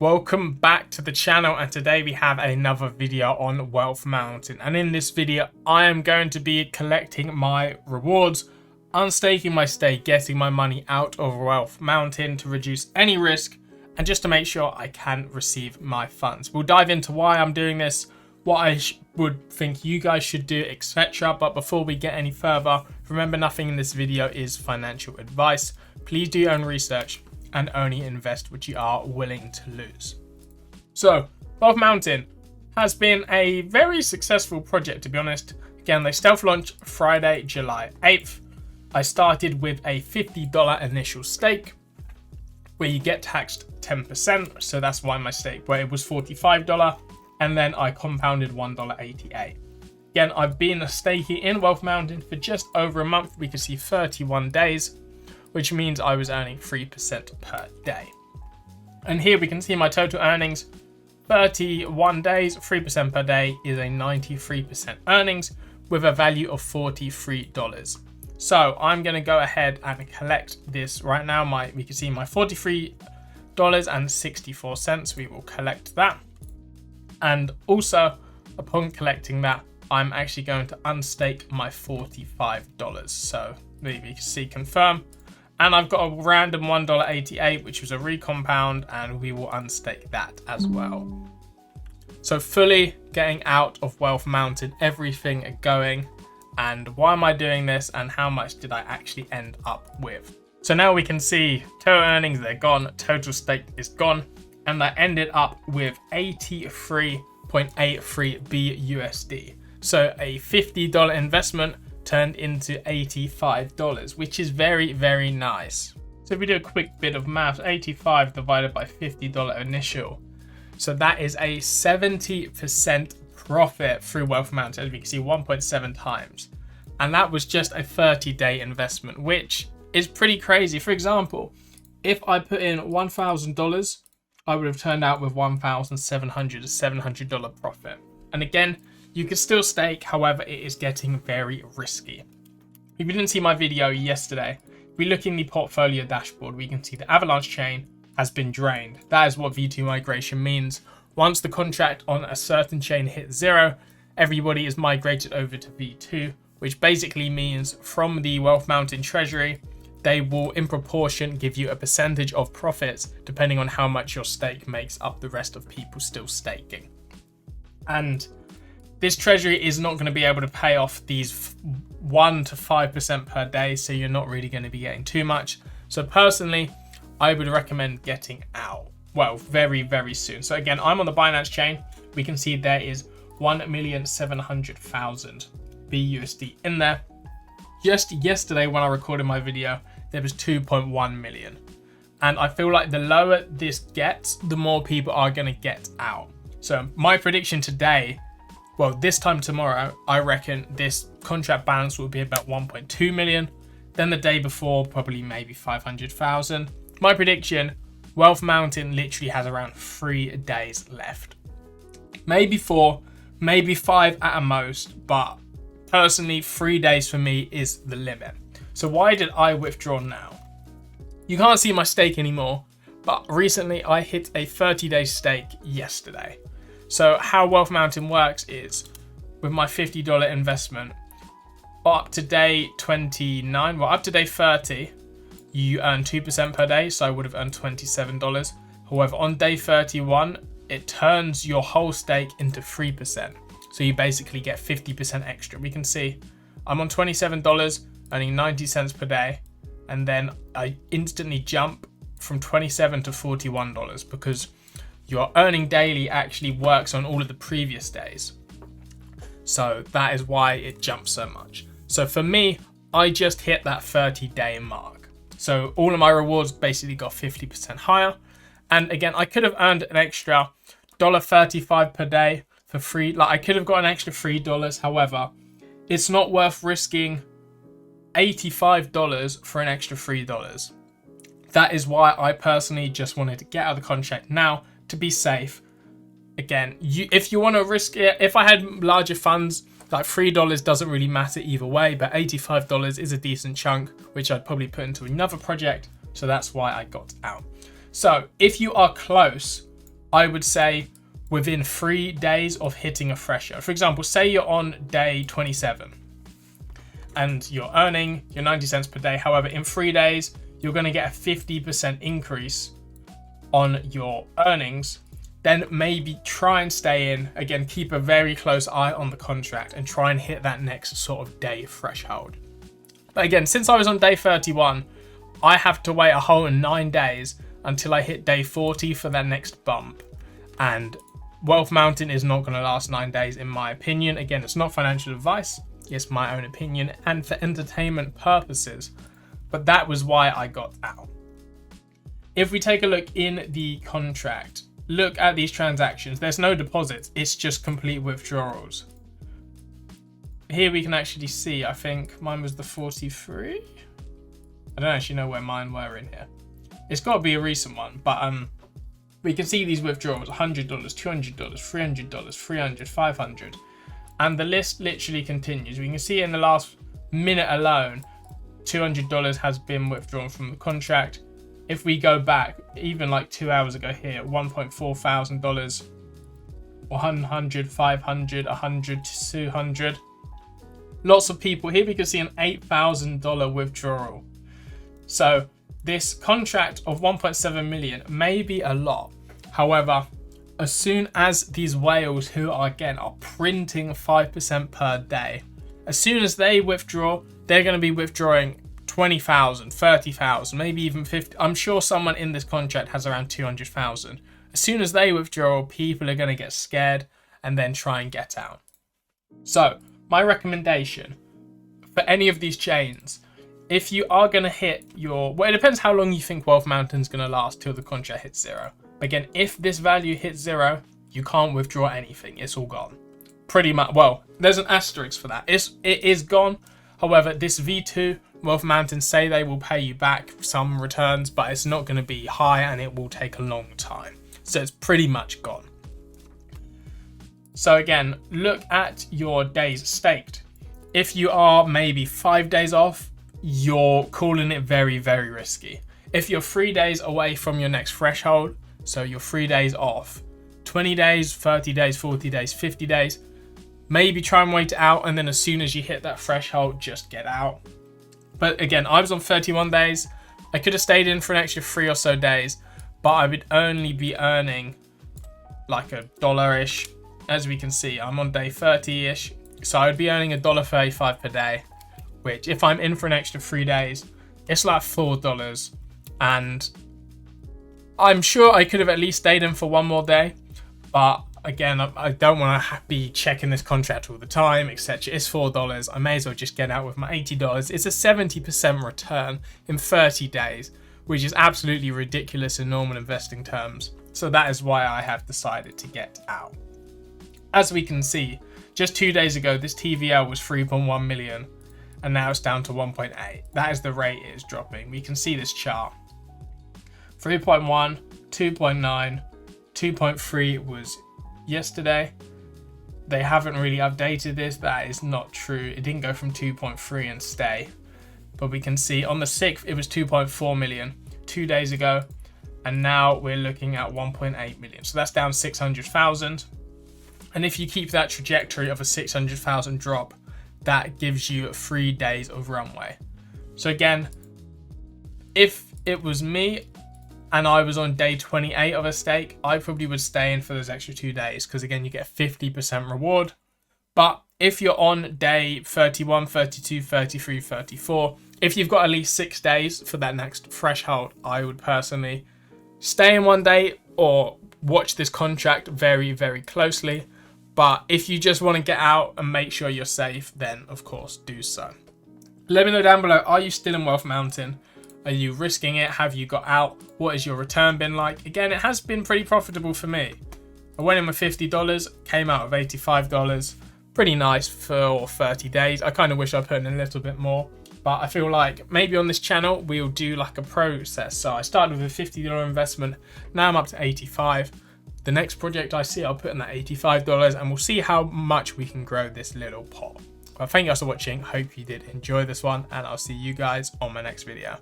Welcome back to the channel, and today we have another video on Wealth Mountain, and in this video I am going to be collecting my rewards, unstaking my stake, getting my money out of Wealth Mountain to reduce any risk and just to make sure I can receive my funds. We'll dive into why I'm doing this, what I would think you guys should do, etc. But before we get any further, remember nothing in this video is financial advice. Please do your own research and only invest what you are willing to lose. So, Wealth Mountain has been a very successful project, to be honest. Again, they stealth launched Friday, July 8th. I started with a $50 initial stake where you get taxed 10%. So that's why my stake, where it was $45, and then I compounded $1.88. Again, I've been staking in Wealth Mountain for just over a month. We can see 31 days. Which means I was earning 3% per day. And here we can see my total earnings. 31 days, 3% per day is a 93% earnings with a value of $43. So I'm going to go ahead and collect this right now. We can see my $43.64. We will collect that. And also, upon collecting that, I'm actually going to unstake my $45. So we can see confirm. And I've got a random $1.88, which was a recompound, and we will unstake that as well. So fully getting out of Wealth Mountain, everything going. And why am I doing this, and how much did I actually end up with? So now we can see total earnings, they're gone, total stake is gone, and I ended up with 83.83 BUSD. So a $50 investment turned into $85, which is very, very nice. So if we do a quick bit of math, 85 divided by $50 initial. So that is a 70% profit through Wealth Mountain, as we can see 1.7 times. And that was just a 30-day investment, which is pretty crazy. For example, if I put in $1,000, I would have turned out with $1,700 profit. And again, you can still stake, however, it is getting very risky. If you didn't see my video yesterday, if we look in the portfolio dashboard, we can see the Avalanche chain has been drained. That is what V2 migration means. Once the contract on a certain chain hits 0, everybody is migrated over to V2, which basically means from the Wealth Mountain treasury, they will in proportion give you a percentage of profits depending on how much your stake makes up the rest of people still staking. And this treasury is not going to be able to pay off these 1 to 5% per day, so you're not really going to be getting too much. So personally, I would recommend getting out, well, very, very soon. So again, I'm on the Binance chain. We can see there is 1,700,000 BUSD in there. Just yesterday when I recorded my video, there was 2.1 million. And I feel like the lower this gets, the more people are going to get out. So my prediction today, well, this time tomorrow, I reckon this contract balance will be about 1.2 million. Then the day before, probably maybe 500,000. My prediction, Wealth Mountain literally has around 3 days left. Maybe 4, maybe 5 at a most, but personally, 3 days for me is the limit. So why did I withdraw now? You can't see my stake anymore, but recently I hit a 30-day stake yesterday. So how Wealth Mountain works is, with my $50 investment, up to day 29, well up to day 30, you earn 2% per day, so I would have earned $27. However, on day 31, it turns your whole stake into 3%. So you basically get 50% extra. We can see I'm on $27, earning 90 cents per day, and then I instantly jump from $27 to $41 because your earning daily actually works on all of the previous days. So that is why it jumps so much. So for me, I just hit that 30-day mark. So all of my rewards basically got 50% higher. And again, I could have earned an extra $1.35 per day for free. Like I could have got an extra $3. However, it's not worth risking $85 for an extra $3. That is why I personally just wanted to get out of the contract now, to be safe. Again, if you want to risk it, if I had larger funds, like $3 doesn't really matter either way, but $85 is a decent chunk, which I'd probably put into another project. So that's why I got out. So if you are close I would say within 3 days of hitting a threshold. For example, say you're on day 27 and you're earning your 90 cents per day. However, in 3 days, you're going to get a 50% increase on your earnings. Then maybe try and stay in. Again, keep a very close eye on the contract and try and hit that next sort of day threshold. But again, since I was on day 31, I have to wait a whole 9 days until I hit day 40 for that next bump. And Wealth Mountain is not going to last 9 days, in my opinion. Again, it's not financial advice. It's my own opinion and for entertainment purposes. But that was why I got out. If we take a look in the contract, look at these transactions. There's no deposits. It's just complete withdrawals. Here we can actually see, I think mine was the 43. I don't actually know where mine were in here. It's got to be a recent one, but we can see these withdrawals: $100, $200, $300, $300, $500, and the list literally continues. We can see in the last minute alone, $200 has been withdrawn from the contract. If we go back, even like 2 hours ago here, $1.4 thousand, $100, $500, $100, $200. Lots of people here. We can see an $8,000 withdrawal. So this contract of 1.7 million may be a lot. However, as soon as these whales, who are printing 5% per day, as soon as they withdraw, they're going to be withdrawing 20,000, 30,000, maybe even 50. I'm sure someone in this contract has around 200,000. As soon as they withdraw, people are going to get scared and then try and get out. So my recommendation for any of these chains, if you are going to hit your, well, it depends how long you think Wealth Mountain's going to last till the contract hits 0. Again, if this value hits 0, you can't withdraw anything. It's all gone. Pretty much. Well, there's an asterisk for that. It is gone. However, this V2, Wealth Mountain say they will pay you back some returns, but it's not going to be high and it will take a long time. So it's pretty much gone. So again, look at your days staked. If you are maybe 5 days off, you're calling it very, very risky. If you're 3 days away from your next threshold, so you're 3 days off, 20 days, 30 days, 40 days, 50 days, maybe try and wait it out, and then as soon as you hit that threshold, just get out. But again, I was on 31 days. I could have stayed in for an extra 3 or so days, but I would only be earning like $1-ish. As we can see, I'm on day 30-ish, so I would be earning $1.35 per day, which if I'm in for an extra 3 days, it's like $4. And I'm sure I could have at least stayed in for one more day, but again, I don't want to be checking this contract all the time, etc. It's $4. I may as well just get out with my $80. It's a 70% return in 30 days, which is absolutely ridiculous in normal investing terms. So that is why I have decided to get out. As we can see, just 2 days ago, this TVL was 3.1 million, and now it's down to 1.8. That is the rate it is dropping. We can see this chart. 3.1, 2.9, 2.3 was yesterday. They haven't really updated this. That is not true. It didn't go from 2.3 and stay. But we can see on the 6th, it was 2.4 million 2 days ago. And now we're looking at 1.8 million. So that's down 600,000. And if you keep that trajectory of a 600,000 drop, that gives you 3 days of runway. So again, if it was me and I was on day 28 of a stake, I probably would stay in for those extra 2 days, because again, you get a 50% reward. But if you're on day 31, 32, 33, 34, if you've got at least 6 days for that next threshold, I would personally stay in one day or watch this contract very, very closely. But if you just want to get out and make sure you're safe, then of course do so. Let me know down below, are you still in Wealth Mountain? Are you risking it? Have you got out? What has your return been like? Again, it has been pretty profitable for me. I went in with $50, came out with $85. Pretty nice for 30 days. I kind of wish I put in a little bit more, but I feel like maybe on this channel, we'll do like a process. So I started with a $50 investment. Now I'm up to 85. The next project I see, I'll put in that $85 and we'll see how much we can grow this little pot. Well, thank you guys for watching. Hope you did enjoy this one, and I'll see you guys on my next video.